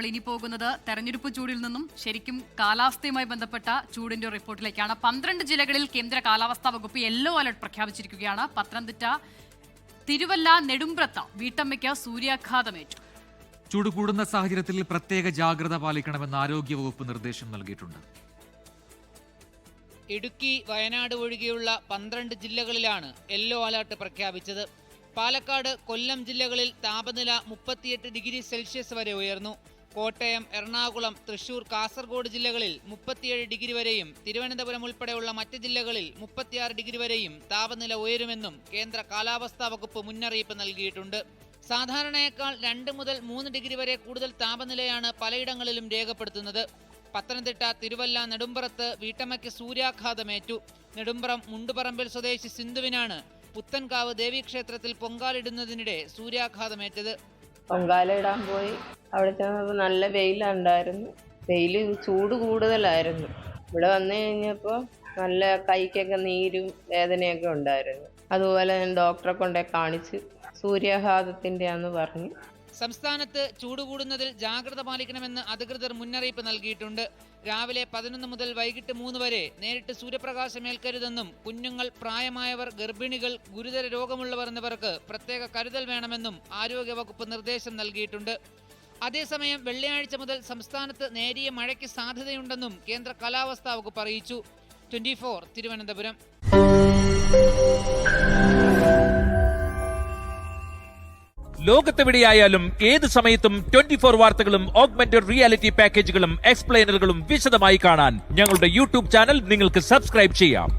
നമ്മൾ ഇനി പോകുന്നത് തെരഞ്ഞെടുപ്പ് ചൂടിൽ നിന്നും ശരിക്കും കാലാവസ്ഥയുമായി ബന്ധപ്പെട്ട ചൂടിന്റെ റിപ്പോർട്ടിലേക്കാണ്. 12 ജില്ലകളിൽ കേന്ദ്ര കാലാവസ്ഥാ വകുപ്പ് യെല്ലോ അലർട്ട് പ്രഖ്യാപിച്ചിരിക്കുകയാണ്. പത്തനംതിട്ട, തിരുവല്ല, നെടുമ്പ്രത്ത് വീട്ടമ്മയ്ക്ക് സൂര്യാഘാതമേറ്റു. ചൂട് കൂടുന്ന സാഹചര്യത്തിൽ പ്രത്യേക ജാഗ്രത പാലിക്കണമെന്ന് ആരോഗ്യവകുപ്പ് നിർദ്ദേശം നൽകിയിട്ടുണ്ട്. ഇടുക്കി, വയനാട് ഒഴികെയുള്ള 12 ജില്ലകളിലാണ് യെല്ലോ അലർട്ട് പ്രഖ്യാപിച്ചത്. പാലക്കാട്, കൊല്ലം ജില്ലകളിൽ താപനില 38 ഡിഗ്രി സെൽഷ്യസ് വരെ ഉയർന്നു. കോട്ടയം, എറണാകുളം, തൃശൂർ, കാസർഗോഡ് ജില്ലകളിൽ 37 ഡിഗ്രി വരെയും തിരുവനന്തപുരം ഉൾപ്പെടെയുള്ള മറ്റ് ജില്ലകളിൽ 36 ഡിഗ്രി വരെയും താപനില ഉയരുമെന്നും കേന്ദ്ര കാലാവസ്ഥാ വകുപ്പ് മുന്നറിയിപ്പ് നൽകിയിട്ടുണ്ട്. സാധാരണയേക്കാൾ 2 മുതൽ 3 ഡിഗ്രി വരെ കൂടുതൽ താപനിലയാണ് പലയിടങ്ങളിലും രേഖപ്പെടുത്തുന്നത്. പത്തനംതിട്ട, തിരുവല്ല, നെടുമ്പ്രത്ത് വീട്ടമ്മയ്ക്ക് സൂര്യാഘാതമേറ്റു. നെടുമ്പ്രം മുണ്ടുപറമ്പിൽ സ്വദേശി സിന്ധുവിനാണ് പുത്തൻകാവ് ദേവീക്ഷേത്രത്തിൽ പൊങ്കാലിടുന്നതിനിടെ സൂര്യാഘാതമേറ്റത്. പൊങ്കാല ഇടാൻ പോയി. അവിടെ ചെന്നപ്പോൾ നല്ല വെയിലുണ്ടായിരുന്നു. വെയിൽ ചൂട് കൂടുതലായിരുന്നു. ഇവിടെ വന്നു കഴിഞ്ഞപ്പോൾ നല്ല കൈക്കൊക്കെ നീരും വേദനയൊക്കെ ഉണ്ടായിരുന്നു. അതുപോലെ ഞാൻ ഡോക്ടറെ കൊണ്ടേ കാണിച്ച് സൂര്യാഘാതത്തിൻ്റെ ആണെന്ന് പറഞ്ഞു. സംസ്ഥാനത്ത് ചൂട് കൂടുന്നതിൽ ജാഗ്രത പാലിക്കണമെന്ന് അധികൃതർ മുന്നറിയിപ്പ് നൽകിയിട്ടുണ്ട്. രാവിലെ 11 മുതൽ വൈകിട്ട് 3 വരെ നേരിട്ട് സൂര്യപ്രകാശം ഏൽക്കരുതെന്നും കുഞ്ഞുങ്ങൾ, പ്രായമായവർ, ഗർഭിണികൾ, ഗുരുതര രോഗമുള്ളവർ എന്നിവർക്ക് പ്രത്യേക കരുതൽ വേണമെന്നും ആരോഗ്യവകുപ്പ് നിർദ്ദേശം നൽകിയിട്ടുണ്ട്. അതേസമയം വെള്ളിയാഴ്ച മുതൽ സംസ്ഥാനത്ത് നേരിയ മഴയ്ക്ക് സാധ്യതയുണ്ടെന്നും കേന്ദ്ര കാലാവസ്ഥാ വകുപ്പ് അറിയിച്ചു. 24 തിരുവനന്തപുരം. ലോകത്തെവിടെയായാലും ഏത് സമയത്തും 24 വാർത്തകളും ഓഗ്മെന്റഡ് റിയാലിറ്റി പാക്കേജുകളും എക്സ്പ്ലെയിനറുകളും വിശദമായി കാണാൻ ഞങ്ങളുടെ യൂട്യൂബ് ചാനൽ നിങ്ങൾക്ക് സബ്സ്ക്രൈബ് ചെയ്യാം.